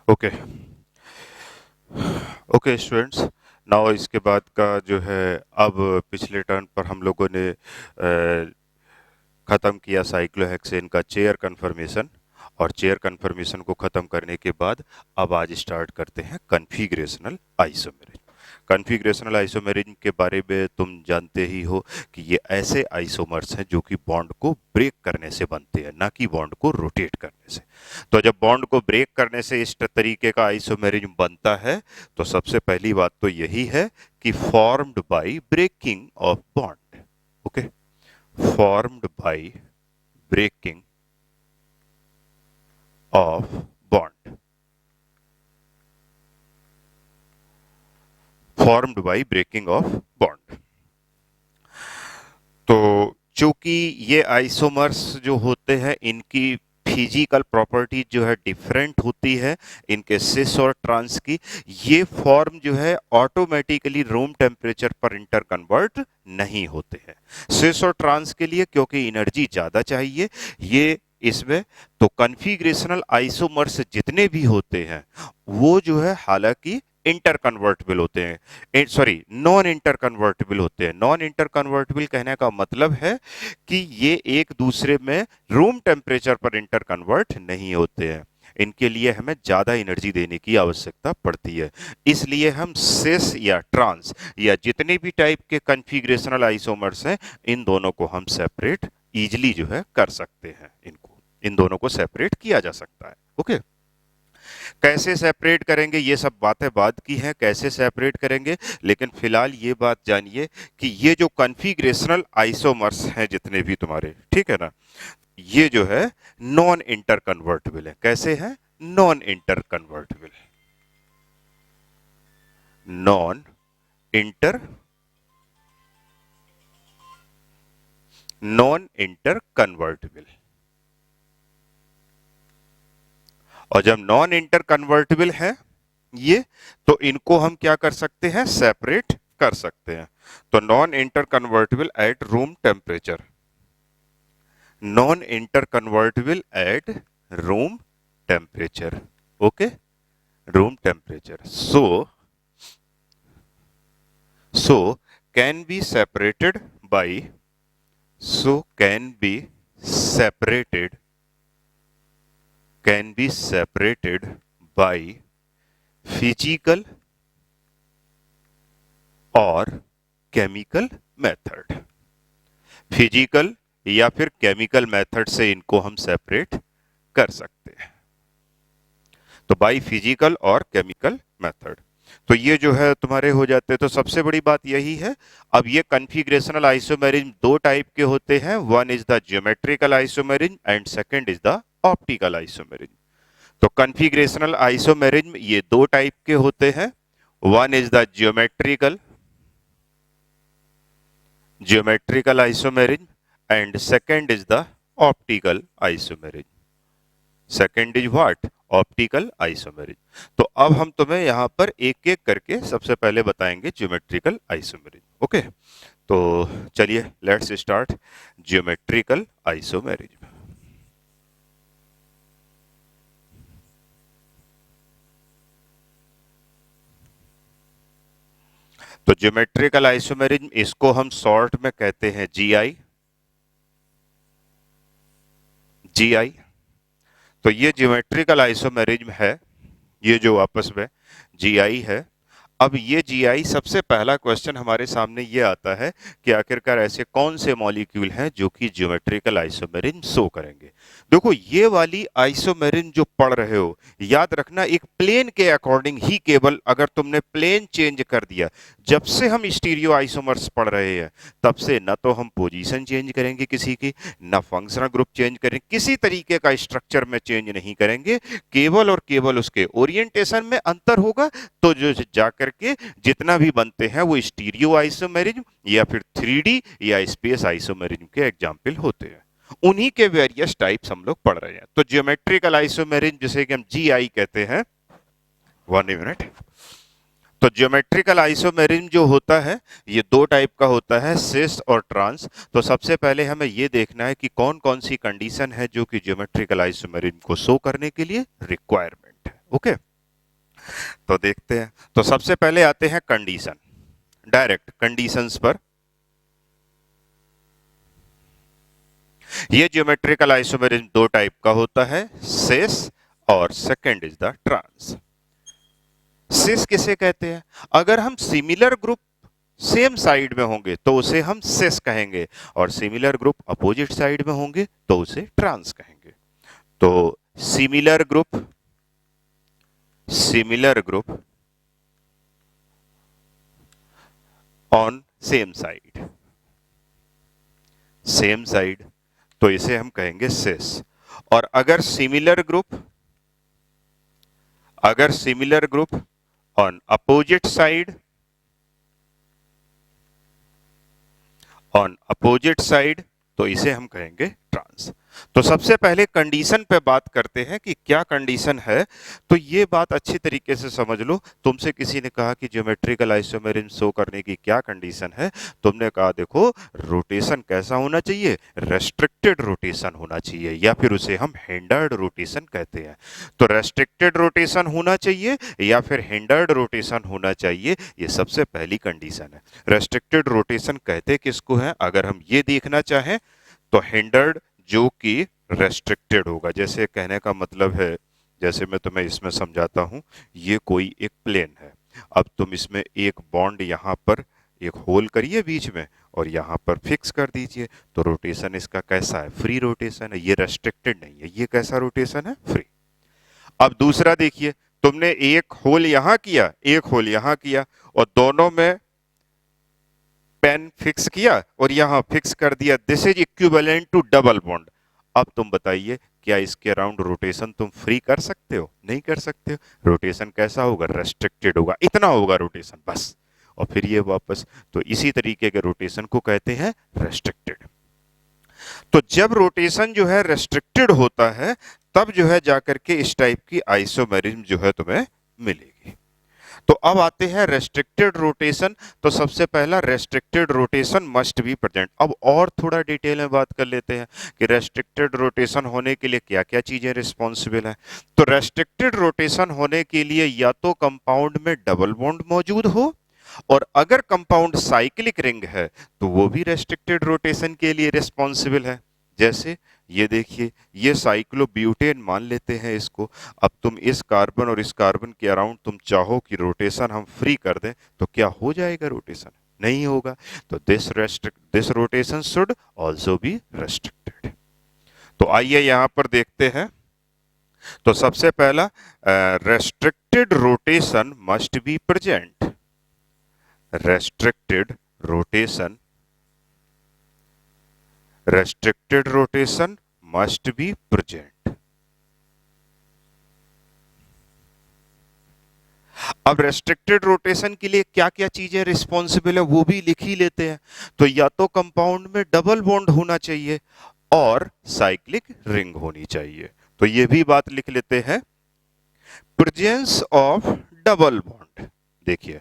Okay. Okay students, now इसके बाद का जो है, अब पिछले टर्न पर हम लोगों ने ख़त्म किया साइक्लोहेक्सेन का चेयर कन्फर्मेशन, और चेयर कन्फर्मेशन को ख़त्म करने के बाद अब आज स्टार्ट करते हैं कन्फिग्रेशनल आइसोमेरिज्म। कन्फिग्रेशनल आइसोमेरिज्म के बारे में तुम जानते ही हो कि ये ऐसे आइसोमर्स हैं जो कि बॉन्ड को ब्रेक करने से बनते हैं, ना कि बॉन्ड को रोटेट करने से। तो जब बॉन्ड को ब्रेक करने से इस तरीके का आइसोमेरिज्म बनता है, तो सबसे पहली बात तो यही है कि formed by breaking off bond. Okay, formed by breaking of bond, formed by breaking of bond। तो चूंकि ये आइसोमर्स जो होते हैं, इनकी फिजिकल प्रॉपर्टी जो है डिफरेंट होती है इनके सिस और ट्रांस की, ये फॉर्म जो है ऑटोमेटिकली रूम टेम्परेचर पर इंटर कन्वर्ट नहीं होते हैं। सिस और ट्रांस के लिए क्योंकि एनर्जी ज्यादा चाहिए ये इसमें, तो कन्फिग्रेशनल आइसोमर्स जितने भी होते हैं वो जो है हालांकि इंटर कन्वर्टेबल होते हैं, सॉरी नॉन इंटर कन्वर्टेबल होते हैं। नॉन इंटर कन्वर्टेबल कहने का मतलब है कि ये एक दूसरे में रूम टेम्परेचर पर इंटर कन्वर्ट नहीं होते हैं, इनके लिए हमें ज्यादा एनर्जी देने की आवश्यकता पड़ती है। इसलिए हम सिस या ट्रांस या जितने भी टाइप के कन्फिग्रेशनल आइसोमर्स हैं, इन दोनों को हम सेपरेट इजिली जो है कर सकते हैं। इनको इन दोनों को सेपरेट किया जा सकता है। ओके, कैसे सेपरेट करेंगे ये सब बातें बाद की हैं, कैसे सेपरेट करेंगे, लेकिन फिलहाल ये बात जानिए कि ये जो कन्फिग्रेशनल आइसोमर्स हैं जितने भी तुम्हारे, ठीक है ना, ये जो है नॉन इंटर कन्वर्टेबल है। कैसे है? Non inter convertible, non inter non inter convertible. और जब नॉन इंटर कन्वर्टेबल है ये, तो इनको हम क्या कर सकते हैं? सेपरेट कर सकते हैं। तो non inter convertible at room temperature, non inter convertible at room temperature. Okay, room temperature. So can be separated by, so can be separated by physical और केमिकल मेथड। फिजिकल या फिर केमिकल मेथड से इनको हम separate कर सकते हैं। तो बाय फिजिकल और केमिकल मेथड, तो ये जो है तुम्हारे हो जाते हैं। तो सबसे बड़ी बात यही है। अब ये कन्फिग्रेशनल आइसोमेरिज्म दो टाइप के होते हैं, one is the geometrical isomerism and second is the optical isomerism. तो कन्फिग्रेशनल आइसोमेरिज्म ये दो टाइप के होते हैं, one is the geometrical isomerism and second is the optical isomerism. Second is what? Optical isomerism. तो अब हम तुम्हें यहां पर एक एक करके सबसे पहले बताएंगे ज्योमेट्रिकल आइसोमेरिज्म। ओके, तो चलिए लेट्स स्टार्ट ज्योमेट्रिकल आइसोमेरिज्म। तो ज्योमेट्रिकल आइसोमेरिज्म इसको हम शॉर्ट में कहते हैं जीआई। जीआई, तो ये ज्योमेट्रिकल आइसोमेरिज्म है, ये जो आपस में जीआई है। अब ये जीआई, सबसे पहला क्वेश्चन हमारे सामने ये आता है कि आखिरकार ऐसे कौन से मॉलिक्यूल हैं जो कि ज्योमेट्रिकल आइसोमेरिज्म शो करेंगे। देखो ये वाली आइसोमेरिज्म जो पढ़ रहे हो, याद रखना एक प्लेन के अकॉर्डिंग ही, केवल अगर तुमने प्लेन चेंज कर दिया, जब से हम स्टीरियो आइसोमर्स पढ़ रहे हैं तब से न तो हम पोजीशन चेंज करेंगे किसी की, न फंक्शनल ग्रुप चेंज करेंगे, किसी तरीके का स्ट्रक्चर में चेंज नहीं करेंगे, केवल और केवल उसके ओरिएंटेशन में अंतर होगा। तो जो जाकर के जितना भी बनते हैं वो स्टीरियो आइसोमेरिज्म या फिर 3D या स्पेस आइसोमेरिज्म के एग्जाम्पल होते हैं। उन्हीं के वेरियस टाइप्स हम लोग पढ़ रहे हैं। तो ज्योमेट्रिकल आइसोमेरिज्म जिसे कि हम जीआई कहते हैं, 1 मिनट। तो ज्योमेट्रिकल आइसोमेरिज्म जो होता है ये दो टाइप का होता है, सिस और ट्रांस। तो सबसे पहले हमें ये देखना है कि कौन कौन सी कंडीशन है जो कि ज्योमेट्रिकल आइसोमेरिज्म को शो करने के लिए रिक्वायरमेंट है। ओके, तो देखते हैं। तो सबसे पहले आते हैं कंडीशन, डायरेक्ट कंडीशंस पर। ये ज्योमेट्रिकल आइसोमेरिज्म दो टाइप का होता है, सिस और सेकंड इज द ट्रांस। सिस किसे कहते हैं? अगर हम सिमिलर ग्रुप सेम साइड में होंगे तो उसे हम सिस कहेंगे, और सिमिलर ग्रुप अपोजिट साइड में होंगे तो उसे ट्रांस कहेंगे। तो similar group, similar group on same side, same side, तो इसे हम कहेंगे सिस। और अगर सिमिलर ग्रुप, अगर similar group on opposite side, on opposite side, तो इसे हम कहेंगे ट्रांस। तो सबसे पहले कंडीशन पे बात करते हैं कि क्या कंडीशन है। तो ये बात अच्छी तरीके से समझ लो। तुमसे किसी ने कहा कि ज्योमेट्रिकल आइसोमेरिज्म शो करने की क्या कंडीशन है, तुमने कहा देखो रोटेशन कैसा होना चाहिए, रेस्ट्रिक्टेड रोटेशन होना चाहिए, या फिर उसे हम हिंडर्ड रोटेशन कहते हैं। तो रेस्ट्रिक्टेड रोटेशन होना चाहिए या फिर हिंडर्ड रोटेशन होना चाहिए, ये सबसे पहली कंडीशन है। रेस्ट्रिक्टेड रोटेशन कहते किसको है? अगर हम ये देखना चाहें तो हिंडर्ड जो कि रेस्ट्रिक्टेड होगा। जैसे कहने का मतलब है, जैसे मैं तुम्हें इसमें समझाता हूं, ये कोई एक प्लेन है, अब तुम इसमें एक बॉन्ड यहां पर एक होल करिए बीच में और यहां पर फिक्स कर दीजिए, तो रोटेशन इसका कैसा है? फ्री रोटेशन है, ये रेस्ट्रिक्टेड नहीं है। ये कैसा रोटेशन है? फ्री। अब दूसरा देखिए, तुमने एक होल यहां किया, एक होल यहां किया, और दोनों में पेन फिक्स किया और यहां फिक्स कर दिया। This is equivalent to double bond. अब तुम बताइए, क्या इसके अराउंड रोटेशन तुम फ्री कर सकते हो? नहीं कर सकते हो। रोटेशन कैसा होगा? रेस्ट्रिक्टेड होगा, इतना होगा रोटेशन बस, और फिर ये वापस। तो इसी तरीके के रोटेशन को कहते हैं रेस्ट्रिक्टेड। तो जब रोटेशन जो है रेस्ट्रिक्टेड होता है, तब जो है जाकर के इस टाइप की आइसोमेरिज्म जो है तुम्हें मिलेगी। तो अब आते हैं रेस्ट्रिक्टेड रोटेशन। तो सबसे पहला, restricted rotation must be present. अब और थोड़ा डिटेल में बात कर लेते हैं कि रेस्ट्रिक्टेड रोटेशन होने के लिए क्या क्या चीजें रिस्पॉन्सिबल हैं। तो रेस्ट्रिक्टेड रोटेशन होने के लिए या तो कंपाउंड में डबल बॉन्ड मौजूद हो, और अगर कंपाउंड साइक्लिक रिंग है तो वो भी रेस्ट्रिक्टेड रोटेशन के लिए रिस्पॉन्सिबल है। जैसे ये देखिए, ये साइक्लोब्यूटेन मान लेते हैं इसको। अब तुम इस कार्बन और इस कार्बन के अराउंड तुम चाहो कि रोटेशन हम फ्री कर दें, तो क्या हो जाएगा? रोटेशन नहीं होगा। तो this rotation should also be restricted. तो आइए यहां पर देखते हैं। तो सबसे पहला, restricted rotation must be present. restricted rotation, restricted rotation must be present। अब रेस्ट्रिक्टेड रोटेशन के लिए क्या क्या चीजें रिस्पॉन्सिबल है वो भी लिख ही लेते हैं। तो या तो कंपाउंड में डबल बॉन्ड होना चाहिए और साइक्लिक रिंग होनी चाहिए। तो ये भी बात लिख लेते हैं। प्रेजेंस ऑफ डबल बॉन्ड, देखिए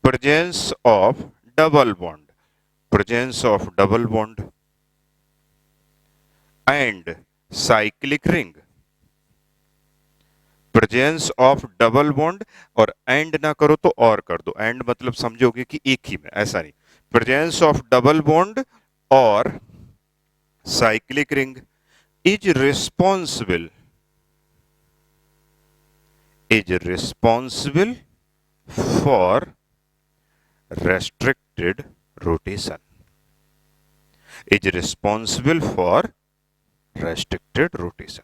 presence of double bond, presence of double bond and cyclic ring। Presence of double bond, और एंड ना करो तो और कर दो, एंड मतलब समझोगे कि एक ही में, ऐसा नहीं। प्रेजेंस ऑफ डबल बॉन्ड और cyclic ring is responsible, is responsible for restricted rotation, is responsible for restricted rotation.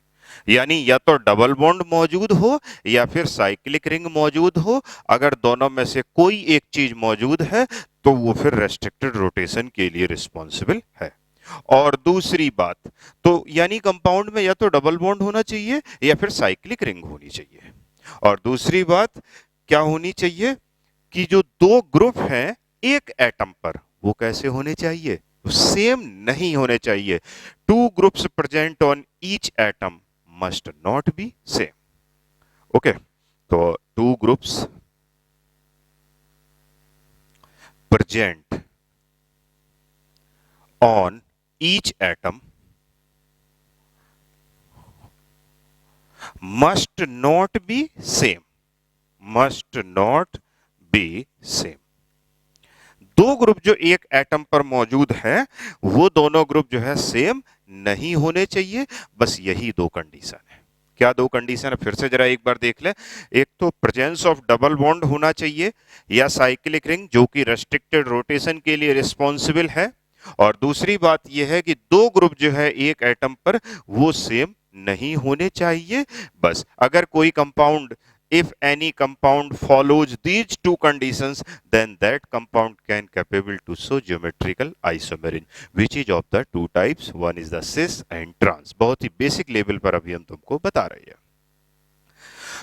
यानी या तो डबल बॉन्ड मौजूद हो या फिर साइक्लिक रिंग मौजूद हो। अगर दोनों में से कोई एक चीज मौजूद है तो वो फिर रेस्ट्रिक्टेड रोटेशन के लिए रिस्पॉन्सिबल है। और दूसरी बात, तो यानी कंपाउंड में या तो डबल बॉन्ड होना चाहिए या फिर साइक्लिक रिंग होनी चाहिए। और दूसरी बात क्या होनी चाहिए कि जो दो ग्रुप हैं एक एटम पर, वो कैसे होने चाहिए? सेम नहीं होने चाहिए। Two groups present on each atom must not be same. Okay, तो two groups present on each atom must not be same, must not be same. दो ग्रुप जो एक एटम पर मौजूद है वो दोनों ग्रुप जो है सेम नहीं होने चाहिए। बस यही दो कंडीशन है। क्या दो कंडीशन है, फिर से जरा एक बार देख ले। एक तो प्रेजेंस ऑफ डबल बॉन्ड होना चाहिए या साइक्लिक रिंग जो कि रेस्ट्रिक्टेड रोटेशन के लिए रिस्पॉन्सिबल है, और दूसरी बात यह है कि दो ग्रुप जो है एक एटम पर वो सेम नहीं होने चाहिए। बस अगर कोई compound, if any compound follows these two conditions, then that compound can capable to show geometrical isomerism, which is of the two types, one is the cis and trans। बहुत ही basic level पर अभी हम तुमको बता रहे हैं।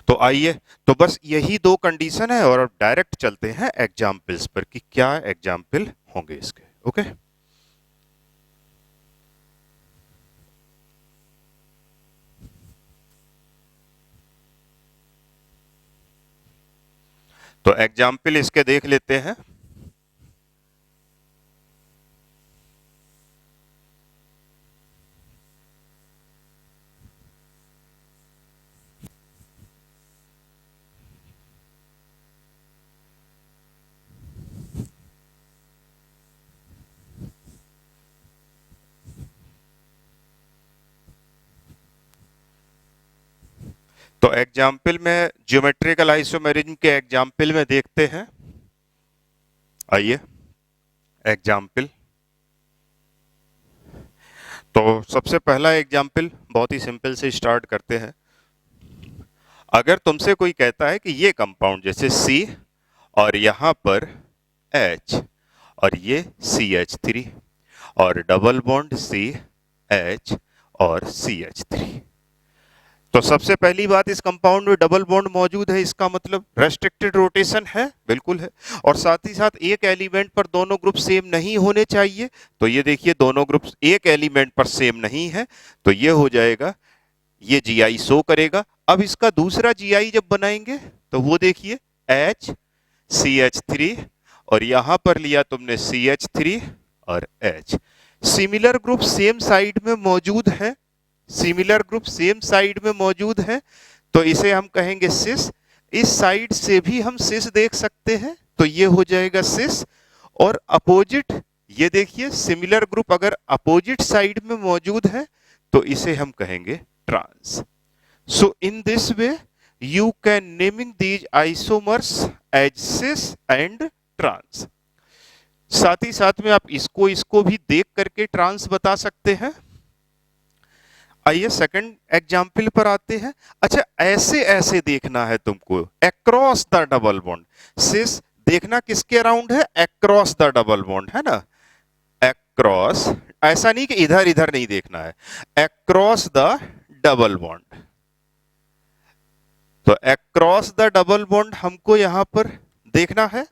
तो आइए, तो बस यही दो कंडीशन है और अब डायरेक्ट चलते हैं एग्जाम्पल्स पर कि क्या एग्जाम्पल होंगे इसके। ओके, तो एग्जाम्पल इसके देख लेते हैं। तो एग्जाम्पल में ज्योमेट्रिकल आइसोमेरिज्म के एग्जाम्पल में देखते हैं। आइए एग्जाम्पल, तो सबसे पहला एग्जाम्पल बहुत ही सिंपल से स्टार्ट करते हैं। अगर तुमसे कोई कहता है कि ये कंपाउंड जैसे C और यहां पर H और ये CH3 और डबल बॉन्ड CH और CH3, तो सबसे पहली बात इस कंपाउंड में डबल बॉन्ड मौजूद है, इसका मतलब रेस्ट्रिक्टेड रोटेशन है, बिल्कुल है। और साथ ही साथ एक एलिमेंट पर दोनों ग्रुप सेम नहीं होने चाहिए। तो ये देखिए दोनों ग्रुप एक एलिमेंट पर सेम नहीं है, तो ये हो जाएगा, ये जीआई शो करेगा। अब इसका दूसरा जीआई जब बनाएंगे तो वो देखिए HCH3 और यहां पर लिया तुमने CH3 और H, similar group same side में मौजूद है, सिमिलर ग्रुप सेम साइड में मौजूद है, तो इसे हम कहेंगे सिस। इस साइड से भी हम सिस देख सकते हैं, तो ये हो जाएगा सिस। और अपोजिट, ये देखिए सिमिलर ग्रुप अगर अपोजिट साइड में मौजूद है तो इसे हम कहेंगे trans. So in this way you can naming these isomers as cis and trans. साथ ही साथ में आप इसको भी देख करके ट्रांस बता सकते हैं। आइए सेकंड एग्जाम्पल पर आते हैं। अच्छा, ऐसे ऐसे देखना है तुमको, अक्रॉस द डबल बॉन्ड। सिस देखना किसके अराउंड है, अक्रॉस द डबल बॉन्ड, है ना, अक्रॉस, ऐसा नहीं कि इधर इधर नहीं देखना है, अक्रॉस द डबल बॉन्ड। तो अक्रॉस द डबल बॉन्ड हमको यहां पर देखना है।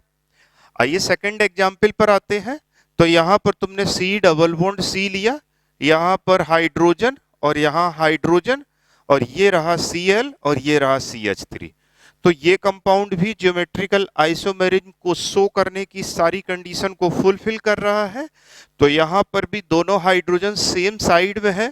आइए सेकंड एग्जाम्पल पर आते हैं। तो यहां पर तुमने C डबल बॉन्ड C लिया, यहां पर हाइड्रोजन और यहां हाइड्रोजन, और ये रहा Cl और ये रहा CH3। तो ये कंपाउंड भी ज्योमेट्रिकल आइसोमेरिज्म को शो करने की सारी कंडीशन को फुलफिल कर रहा है। तो यहां पर भी दोनों हाइड्रोजन सेम साइड में है,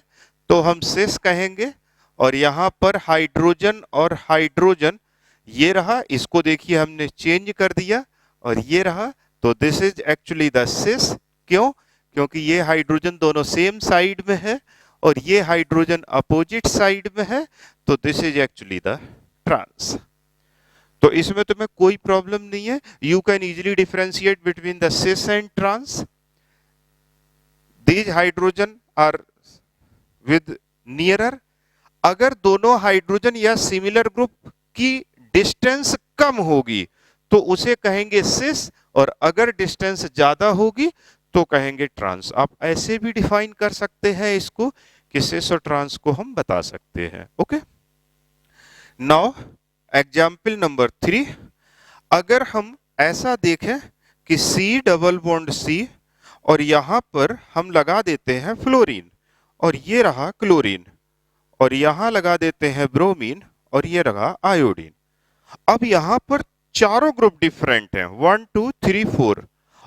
तो हम सिस कहेंगे। और यहां पर हाइड्रोजन और हाइड्रोजन ये रहा, इसको देखिए हमने चेंज कर दिया और ये रहा, तो दिस इज एक्चुअली द सिस। क्यों? क्योंकि ये हाइड्रोजन दोनों सेम साइड में है और ये हाइड्रोजन अपोजिट साइड में है, तो this is actually the trans. तो इसमें तुम्हें कोई प्रॉब्लम नहीं है, you can easily differentiate between the cis and trans. These hydrogen are with nearer. अगर दोनों हाइड्रोजन या सिमिलर ग्रुप की डिस्टेंस कम होगी तो उसे कहेंगे सिस, और अगर डिस्टेंस ज्यादा होगी तो कहेंगे ट्रांस। आप ऐसे भी डिफाइन कर सकते हैं इसको कि सिस और ट्रांस को हम बता सकते हैं। Okay, now example number 3। अगर हम ऐसा देखें कि C डबल बॉन्ड C और यहां पर हम लगा देते हैं फ्लोरीन और ये रहा क्लोरीन, और यहां लगा देते हैं ब्रोमीन और ये रहा आयोडीन। अब यहां पर चारों ग्रुप डिफरेंट हैं, 1 2 3 4,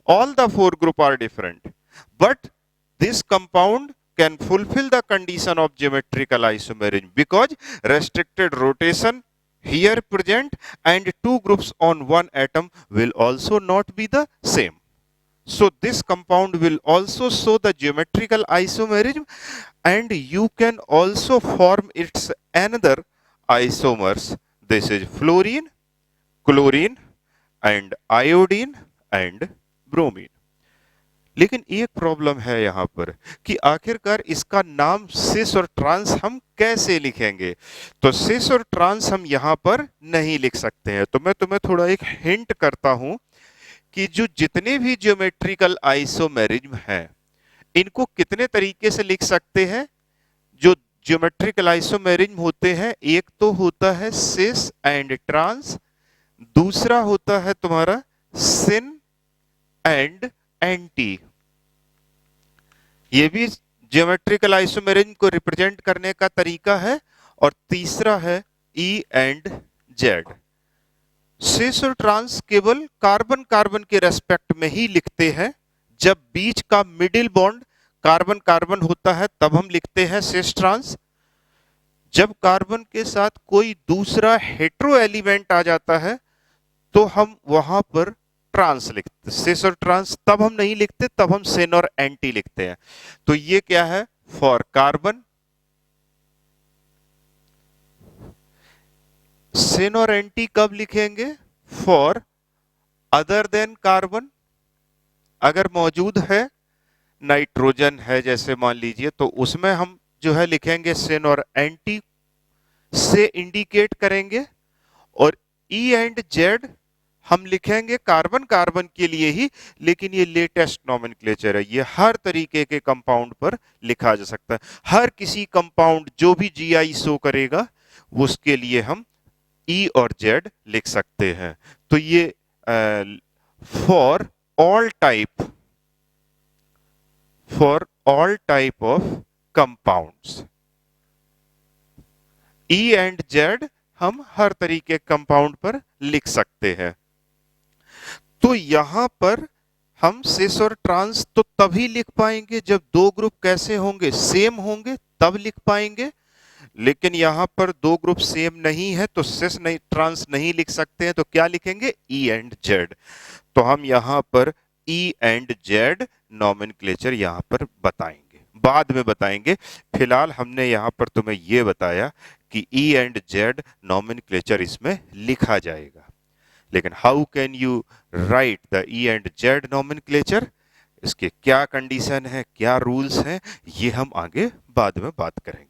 all the 4 group are different, but this compound can fulfill the condition of geometrical isomerism because restricted rotation here present and two groups on one atom will also not be the same. So this compound will also show the geometrical isomerism, and you can also form its another isomers. This is fluorine, chlorine and iodine and bromine. लेकिन एक problem है यहाँ पर कि आखिरकार इसका नाम सिस और ट्रांस हम कैसे लिखेंगे। तो सिस और ट्रांस हम यहाँ पर नहीं लिख सकते हैं। तो मैं तुम्हें थोड़ा एक हिंट करता हूं कि जो जितने भी ज्योमेट्रिकल आइसोमेरिज्म हैं, इनको कितने तरीके से लिख सकते हैं। जो ज्योमेट्रिकल आइसोमेरिज्म होते हैं, एक तो होता है सिस एंड ट्रांस, दूसरा होता है तुम्हारा सिन एंड एंटी। ये भी ज्योमेट्रिकल आइसोमेरिज्म को रिप्रेजेंट करने का तरीका है। और तीसरा है ई एंड जेड। सिस और ट्रांस केवल कार्बन कार्बन के रेस्पेक्ट में ही लिखते हैं। जब बीच का मिडिल बॉन्ड कार्बन कार्बन होता है तब हम लिखते हैं सिस ट्रांस। जब कार्बन के साथ कोई दूसरा हेटेरो एलिमेंट आ जाता है तो हम वहां पर ट्रांस लिखते, सिस और ट्रांस तब हम नहीं लिखते, तब हम सिन और एंटी लिखते हैं। तो ये क्या है, फॉर कार्बन। सिन और एंटी कब लिखेंगे, फॉर अदर देन कार्बन। अगर मौजूद है, नाइट्रोजन है जैसे मान लीजिए, तो उसमें हम जो है लिखेंगे सिन और एंटी से इंडिकेट करेंगे। और ई एंड जेड हम लिखेंगे कार्बन कार्बन के लिए ही, लेकिन ये लेटेस्ट नॉमेनक्लेचर है, ये हर तरीके के कंपाउंड पर लिखा जा सकता है। हर किसी कंपाउंड जो भी जीआई शो करेगा उसके लिए हम ई और जेड लिख सकते हैं। तो ये for all type of compounds, E and Z हम हर तरीके कंपाउंड पर लिख सकते हैं। तो यहां पर हम सिस और ट्रांस तो तभी लिख पाएंगे जब दो ग्रुप कैसे होंगे, सेम होंगे, तब लिख पाएंगे। लेकिन यहां पर दो ग्रुप सेम नहीं है तो सिस नहीं ट्रांस नहीं लिख सकते हैं। तो क्या लिखेंगे, ई एंड जेड। तो हम यहां पर ई एंड जेड नॉमेनक्लेचर यहां पर बताएंगे, बाद में बताएंगे। फिलहाल हमने यहां पर तुम्हें यह बताया कि ई एंड जेड नॉमेनक्लेचर इसमें लिखा जाएगा। लेकिन how can you right the E and Z nomenclature, इसके क्या कंडीशन है, क्या रूल्स हैं, ये हम आगे बाद में बात करेंगे।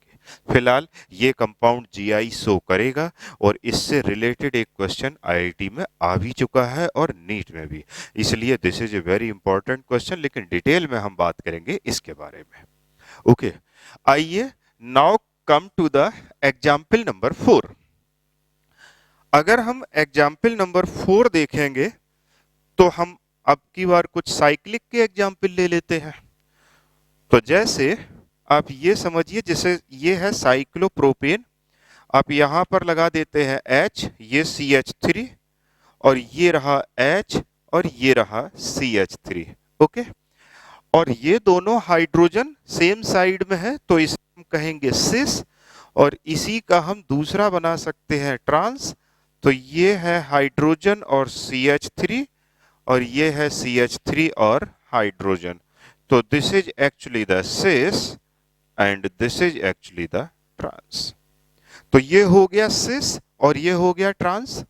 फिलहाल ये कंपाउंड जीआई शो करेगा और इससे रिलेटेड एक क्वेश्चन आईआईटी में आ भी चुका है और नीट में भी, इसलिए this is a very important question. लेकिन डिटेल में हम बात करेंगे इसके बारे में। ओके, आइए now come to the example number 4। अगर हम एग्जाम्पल नंबर 4 देखेंगे तो हम अब की बार कुछ साइक्लिक के एग्जाम्पल ले लेते हैं। तो जैसे आप ये समझिए, जैसे ये है साइक्लोप्रोपेन, आप यहां पर लगा देते हैं H, ये CH3 और ये रहा H और ये रहा CH3। ओके, और ये दोनों हाइड्रोजन सेम साइड में है तो इसे हम कहेंगे सिस, और इसी का हम दूसरा बना सकते हैं ट्रांस। तो ये है हाइड्रोजन और CH3 और ये है CH3 और हाइड्रोजन। तो this is actually the cis and this is actually the trans. तो ये हो गया सिस और ये हो गया ट्रांस।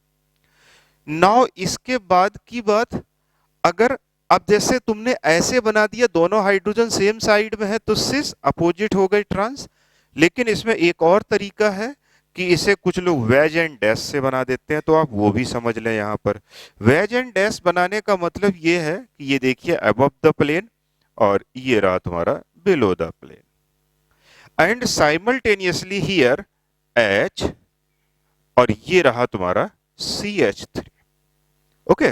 नाउ इसके बाद की बात, अगर अब जैसे तुमने ऐसे बना दिया, दोनों हाइड्रोजन सेम साइड में है तो सिस, अपोजिट हो गई ट्रांस। लेकिन इसमें एक और तरीका है कि इसे कुछ लोग वेज एंड डैश से बना देते हैं, तो आप वो भी समझ लें। यहां पर वेज एंड डैश बनाने का मतलब ये है कि ये देखिए अबव द प्लेन और ये रहा तुम्हारा below the plane, and simultaneously here H और ये रहा तुम्हारा CH3। ओके,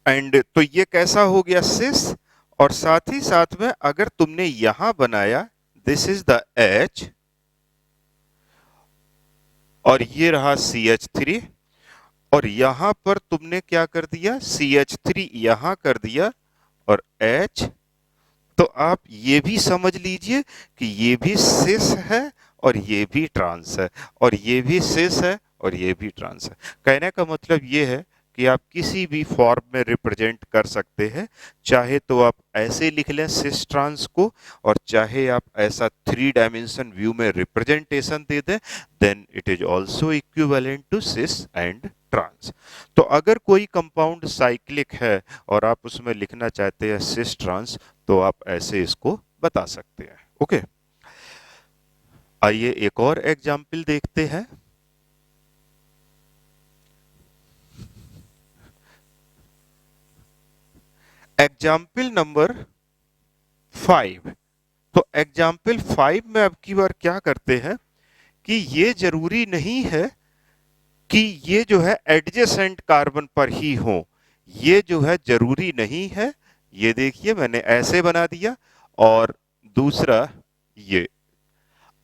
एंड तो ये कैसा हो गया सिस, और साथ ही साथ में अगर तुमने यहां बनाया दिस इज द H और ये रहा CH3, और यहां पर तुमने क्या कर दिया, CH3 यहां कर दिया और H। तो आप ये भी समझ लीजिए कि ये भी सिस है और ये भी ट्रांस है, और ये भी सिस है और ये भी ट्रांस है। कहने का मतलब ये है कि आप किसी भी फॉर्म में रिप्रेजेंट कर सकते हैं, चाहे तो आप ऐसे लिख लें सिस ट्रांस को, और चाहे आप ऐसा 3 डायमेंशन व्यू में रिप्रेजेंटेशन दे दें, then it is also equivalent to cis and trans. तो अगर कोई कंपाउंड साइक्लिक है और आप उसमें लिखना चाहते हैं सिस ट्रांस, तो आप ऐसे इसको बता सकते हैं। ओके, आइए एक और एग्जाम्पल देखते हैं। Example number 5। तो एग्जाम्पल 5 में अब की बार क्या करते हैं कि ये जरूरी नहीं है कि ये जो है एडजेसेंट कार्बन पर ही हो, ये जो है जरूरी नहीं है। ये देखिए मैंने ऐसे बना दिया, और दूसरा ये।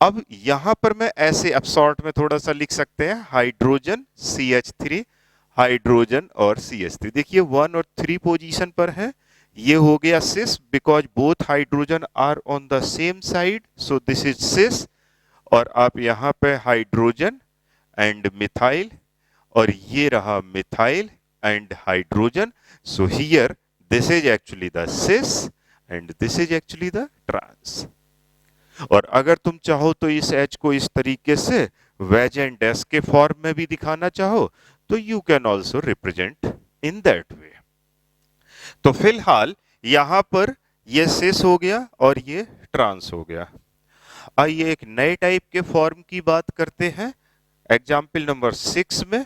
अब यहां पर मैं ऐसे अब शॉर्ट में थोड़ा सा लिख सकते हैं, हाइड्रोजन CH3, हाइड्रोजन और CH3। देखिए 1 और 3 पोजीशन पर है। ये हो गया cis, because both hydrogen are on the same side, so this is cis. और आप यहां पे हाइड्रोजन एंड मिथाइल, और ये रहा methyl and hydrogen. So here this is actually the cis and this is actually the trans. और अगर तुम चाहो तो इस H को इस तरीके से वेज एंड डैश के फॉर्म में भी दिखाना चाहो, तो you can also represent in that way. तो फिलहाल यहां पर ये सिस हो गया और ये ट्रांस हो गया। आइए एक नए टाइप के फॉर्म की बात करते हैं। एग्जाम्पल नंबर 6 में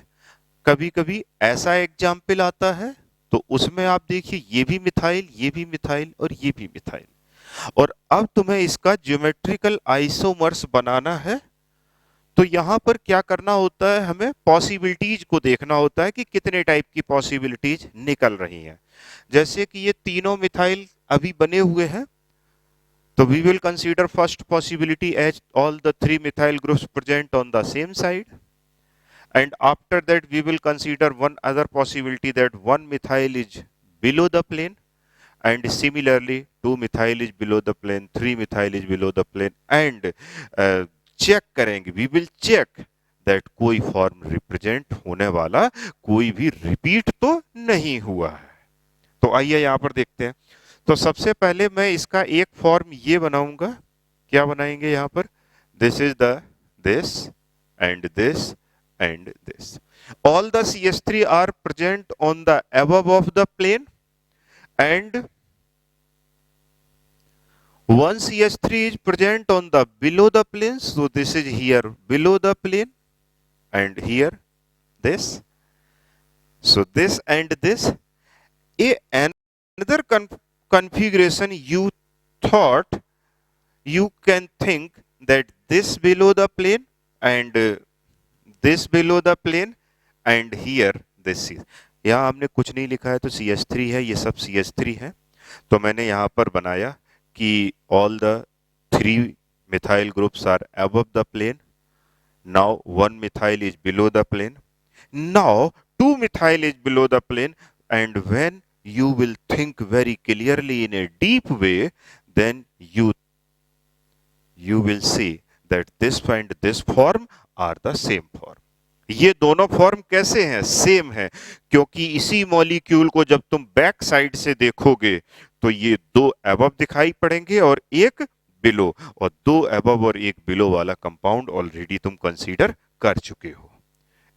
कभी कभी ऐसा एग्जाम्पल आता है, तो उसमें आप देखिए ये भी मिथाइल, ये भी मिथाइल और ये भी मिथाइल। और अब तुम्हें इसका ज्योमेट्रिकल आइसोमर्स बनाना है। तो यहां पर क्या करना होता है, हमें पॉसिबिलिटीज को देखना होता है कि कितने टाइप की पॉसिबिलिटीज निकल रही हैं। जैसे कि ये तीनों मिथाइल अभी बने हुए हैं, तो we will consider first possibility as all the 3 methyl groups present on the same side, and after that we will consider one other possibility that 1 methyl is below the plane, and similarly 2 methyl is below the plane, 3 methyl is below the plane, and check करेंगे, we will check that कोई form represent होने वाला कोई भी repeat तो नहीं हुआ है। तो आइए यहां पर देखते हैं। तो सबसे पहले मैं इसका एक फॉर्म ये बनाऊंगा। क्या बनाएंगे यहां पर, this is the this and this and this. All the CH3 are present on the above of the plane, and one CH3 is present on the below the plane. So this is here below the plane, and here this. So this and this. Another configuration you thought, you can think that this below the plane and this below the plane and here this is। यहाँ हमने कुछ नहीं लिखा है, तो CH3 है, ये सब CH3 है। तो मैंने यहाँ पर बनाया कि all the 3 methyl groups are above the plane. Now 1 methyl is below the plane. Now 2 methyl is below the plane, and when you will think very clearly in a deep way, then you will see that this and this form are the same form। ये दोनों form कैसे हैं, same है, क्योंकि इसी molecule को जब तुम बैक साइड से देखोगे तो ये 2 अबव दिखाई पड़ेंगे और एक बिलो, और 2 अबव और एक बिलो वाला कंपाउंड ऑलरेडी तुम कंसीडर कर चुके हो।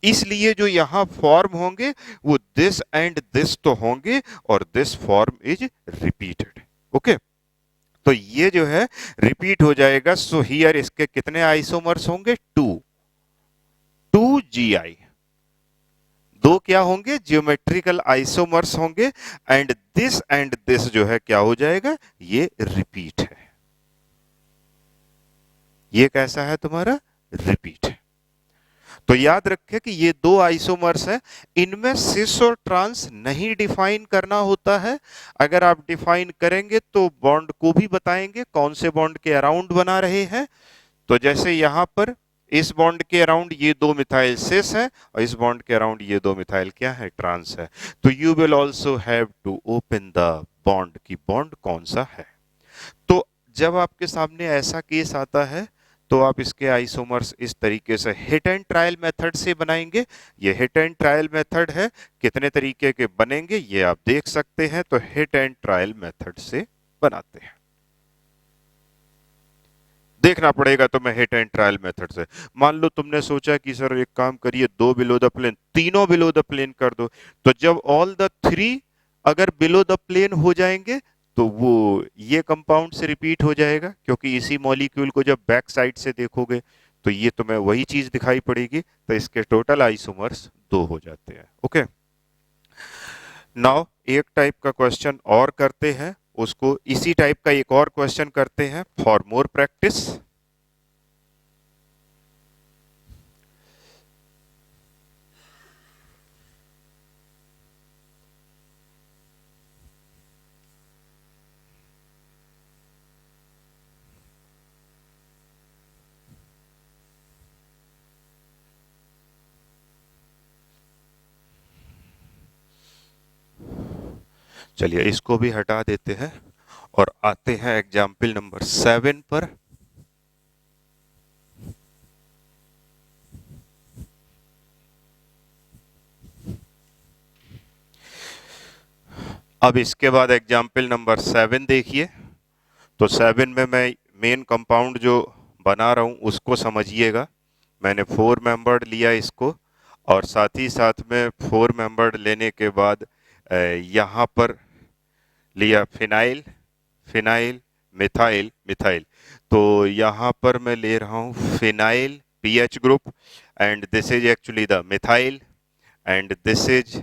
इसलिए जो यहां फॉर्म होंगे वो दिस एंड दिस तो होंगे, और this form is repeated. Okay, तो ये जो है रिपीट हो जाएगा। सो हियर इसके कितने आइसोमर्स होंगे, 2 GI, 2 क्या होंगे, ज्योमेट्रिकल आइसोमर्स होंगे, एंड दिस जो है क्या हो जाएगा, ये रिपीट है। ये कैसा है तुम्हारा, रिपीट है। तो याद रखें कि ये 2 आइसोमर्स हैं, इनमें सिस और ट्रांस नहीं डिफाइन करना होता है। अगर आप डिफाइन करेंगे तो बॉन्ड को भी बताएंगे कौन से बॉन्ड के अराउंड बना रहे हैं। तो जैसे यहां पर इस बॉन्ड के अराउंड ये 2 मिथाइल सिस है, और इस बॉन्ड के अराउंड ये 2 मिथाइल क्या है, ट्रांस है। तो you will also have to open the bond की बॉन्ड कौन सा है। तो जब आपके सामने ऐसा केस आता है, तो आप इसके आइसोमर्स इस तरीके से हिट एंड ट्रायल मेथड से बनाएंगे। ये हिट एंड ट्रायल मेथड है, कितने तरीके के बनेंगे ये आप देख सकते हैं। तो हिट एंड ट्रायल मेथड से बनाते हैं, देखना पड़ेगा तुम्हें हिट एंड ट्रायल मेथड से। मान लो तुमने सोचा कि सर एक काम करिए, दो बिलो द प्लेन, तीनों बिलो द प्लेन कर दो। तो जब ऑल द थ्री अगर बिलो द प्लेन हो जाएंगे तो वो ये कंपाउंड से रिपीट हो जाएगा, क्योंकि इसी मॉलिक्यूल को जब बैक साइड से देखोगे तो ये तुम्हें वही चीज दिखाई पड़ेगी। तो इसके टोटल आइसोमर्स दो हो जाते हैं। ओके, नाउ एक टाइप का क्वेश्चन और करते हैं, उसको इसी टाइप का एक और क्वेश्चन करते हैं फॉर मोर प्रैक्टिस। चलिए इसको भी हटा देते हैं और आते हैं एग्जाम्पल नंबर 7 पर। अब इसके बाद एग्जाम्पल नंबर 7 देखिए। तो 7 में मैं मेन कंपाउंड जो बना रहा हूं उसको समझिएगा। मैंने 4 मेंबर्ड लिया इसको, और साथ ही साथ में 4 मेंबर्ड लेने के बाद यहाँ पर लिया फिनाइल, फिनाइल, मिथाइल, मिथाइल। तो यहाँ पर मैं ले रहा हूँ phenyl pH group, and this is actually the methyl, and this is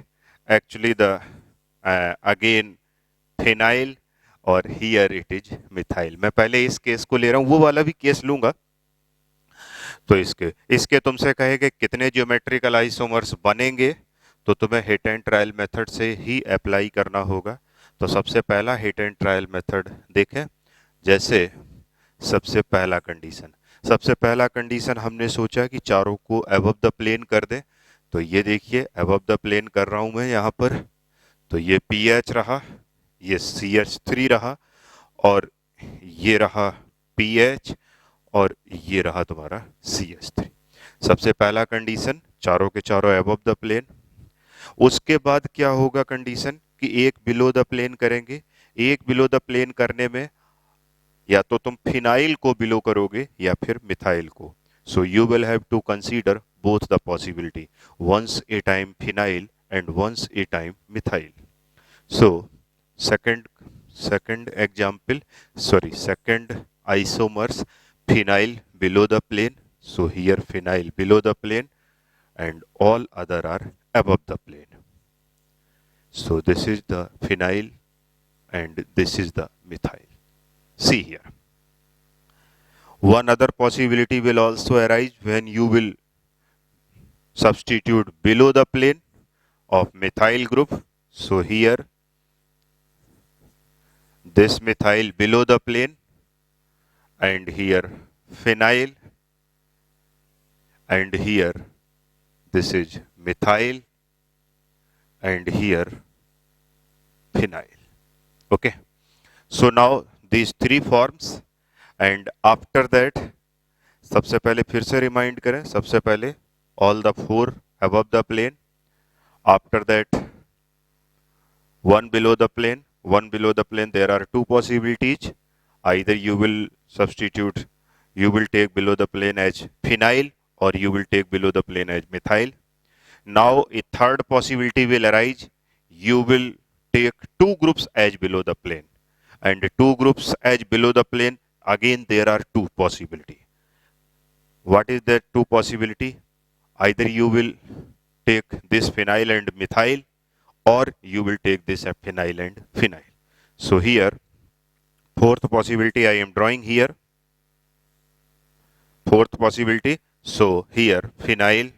actually the again phenyl, और हियर इट इज मिथाइल। मैं पहले इस केस को ले रहा हूँ, वो वाला भी केस लूंगा। तो इसके इसके तुमसे कहेंगे कितने ज्योमेट्रिकल आइसोमर्स बनेंगे, तो तुम्हें हिट एंड ट्रायल मेथड से ही अप्लाई करना होगा। तो सबसे पहला हिट एंड ट्रायल मेथड देखें। जैसे सबसे पहला कंडीशन हमने सोचा कि चारों को अबव द प्लेन कर दें। तो ये देखिए अबव द प्लेन कर रहा हूं मैं यहाँ पर। तो ये पीएच रहा, ये CH3 रहा, और ये रहा पीएच, और ये रहा तुम्हारा CH3। सबसे पहला कंडीशन, चारों के चारों अबव द प्लेन। उसके बाद क्या होगा कंडीशन कि एक बिलो द प्लेन करेंगे। एक बिलो द प्लेन करने में या तो तुम फिनाइल को बिलो करोगे या फिर मिथाइल को। So you will have to consider both the possibility, once a time phenyl and once a time methyl. So second example, sorry, second isomers, phenyl below the plane. So here phenyl below the plane and all other are above the plane. So this is the phenyl and this is the methyl. See here. One other possibility will also arise when you will substitute below the plane of methyl group. So here this methyl below the plane, and here phenyl, and here this is methyl, and here phenyl. Okay, so now these three forms, and after that सबसे पहले फिर से remind करें, सबसे पहले all the four above the plane, after that one below the plane, one below the plane. There are two possibilities. Either you will substitute, you will take below the plane as phenyl, or you will take below the plane as methyl. Now a third possibility will arise. You will take two groups as below the plane, and two groups as below the plane. Again there are two possibility. What is that two possibility? Either you will take this phenyl and methyl, or you will take this phenyl and phenyl. So here fourth possibility I am drawing here. Fourth possibility. So here phenyl,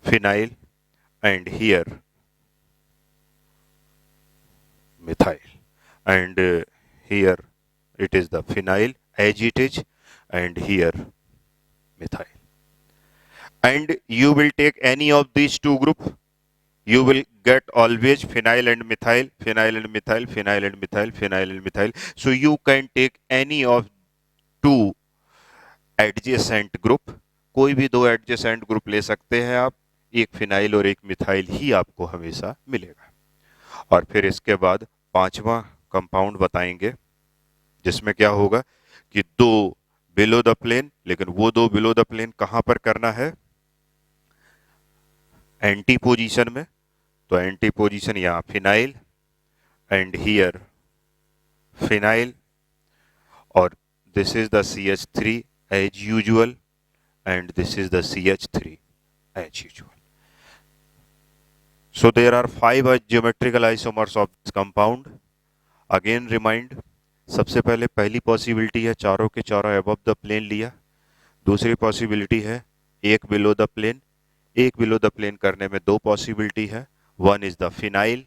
phenyl, and here methyl, and here it is the phenyl as it is, and here methyl. And you will take any of these two groups, you will get always phenyl and methyl, phenyl and methyl, phenyl and methyl, phenyl and methyl. So you can take any of two adjacent group, कोई भी दो adjacent group ले सकते हैं आप, एक phenyl और एक मिथाइल ही आपको हमेशा मिलेगा। और फिर इसके बाद पांचवा कंपाउंड बताएंगे जिसमें क्या होगा कि दो बिलो द प्लेन, लेकिन वो दो बिलो द प्लेन कहां पर करना है, एंटी पोजीशन में। तो एंटी पोजीशन यहां फिनाइल एंड हियर फिनाइल, और this is the CH3 as usual and this is the CH3 as usual. So there are 5 geometrical isomers of this compound. Again remind, सबसे पहले पहली possibility है चारों के चारों अबव द प्लेन लिया। दूसरी पॉसिबिलिटी है एक बिलो द प्लेन। एक बिलो द प्लेन करने में दो पॉसिबिलिटी है, one is the phenyl,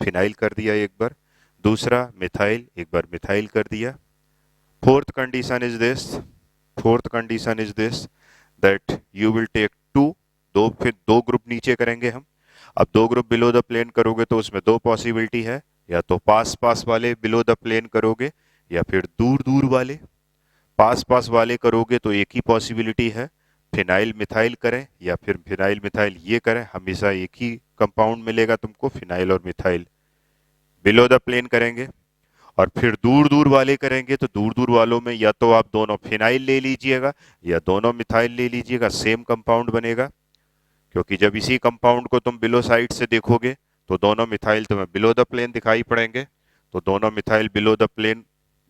phenyl कर दिया एक बार, दूसरा मिथाइल, एक बार मिथाइल कर दिया। Fourth condition is this, fourth condition is this that you will take two, दो, फिर दो ग्रुप नीचे करेंगे हम। अब दो ग्रुप बिलो द प्लेन करोगे तो उसमें दो पॉसिबिलिटी है, या तो पास पास वाले बिलो द प्लेन करोगे या फिर दूर दूर वाले। पास पास वाले करोगे तो एक ही पॉसिबिलिटी है, फिनाइल मिथाइल करें या फिर फिनाइल मिथाइल ये करें, हमेशा एक ही कंपाउंड मिलेगा तुमको, फिनाइल और मिथाइल। बिलो द प्लेन करेंगे और फिर दूर दूर वाले करेंगे तो दूर दूर वालों में या तो आप दोनों फिनाइल ले लीजिएगा या दोनों मिथाइल ले लीजिएगा, सेम कंपाउंड बनेगा। क्योंकि जब इसी कंपाउंड को तुम बिलो साइड से देखोगे तो दोनों मिथाइल तुम्हें बिलो द प्लेन दिखाई पड़ेंगे, तो दोनों मिथाइल बिलो द प्लेन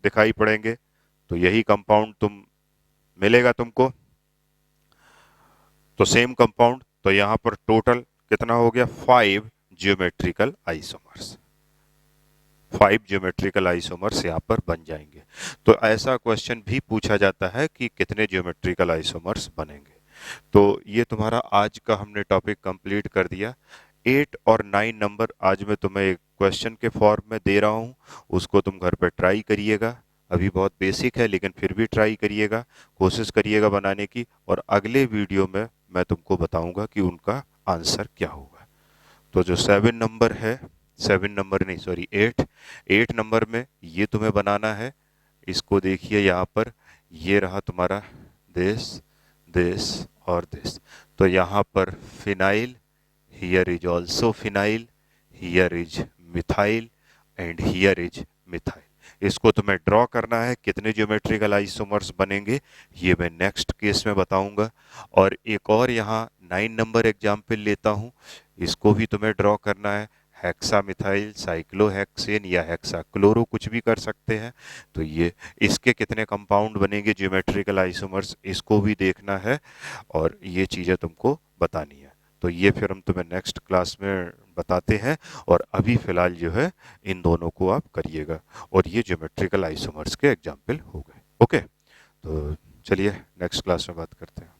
दिखाई पड़ेंगे, तो यही कंपाउंड तुम मिलेगा तुमको, तो सेम कंपाउंड। तो यहां पर टोटल कितना हो गया, 5 ज्योमेट्रिकल आइसोमर्स, 5 ज्योमेट्रिकल आइसोमर्स यहां पर बन जाएंगे। तो ऐसा क्वेश्चन भी पूछा जाता है कि कितने ज्योमेट्रिकल आइसोमर्स बनेंगे। तो ये तुम्हारा आज का हमने टॉपिक कंप्लीट कर दिया। 8 और 9 नंबर आज मैं तुम्हें एक क्वेश्चन के फॉर्म में दे रहा हूँ, उसको तुम घर पर ट्राई करिएगा। अभी बहुत बेसिक है लेकिन फिर भी ट्राई करिएगा, कोशिश करिएगा बनाने की, और अगले वीडियो में मैं तुमको बताऊंगा कि उनका आंसर क्या होगा। तो जो 7 नंबर है, 7 नंबर नहीं सॉरी 8 नंबर में ये तुम्हें बनाना है। इसको देखिए यहाँ पर, ये रहा तुम्हारा दिस, दिस और दिस। तो यहाँ पर phenyl, here is also phenyl, here is methyl and here is methyl. इसको तुम्हें ड्रॉ करना है, कितने ज्योमेट्रिकल आइसोमर्स बनेंगे ये मैं नेक्स्ट केस में बताऊंगा। और एक और यहाँ 9 नंबर एग्जाम्पल लेता हूँ, इसको भी तुम्हें ड्रॉ करना है। हेक्सा मिथाइल साइक्लोहेक्सेन या हेक्सा क्लोरो कुछ भी कर सकते हैं। तो ये इसके कितने कंपाउंड बनेंगे ज्योमेट्रिकल आइसोमर्स, इसको भी देखना है और ये चीज़ें तुमको बतानी है। तो ये फिर हम तुम्हें नेक्स्ट क्लास में बताते हैं, और अभी फ़िलहाल जो है इन दोनों को आप करिएगा, और ये ज्योमेट्रिकल आइसोमर्स के एग्जाम्पल हो गए। ओके, तो चलिए नेक्स्ट क्लास में बात करते हैं।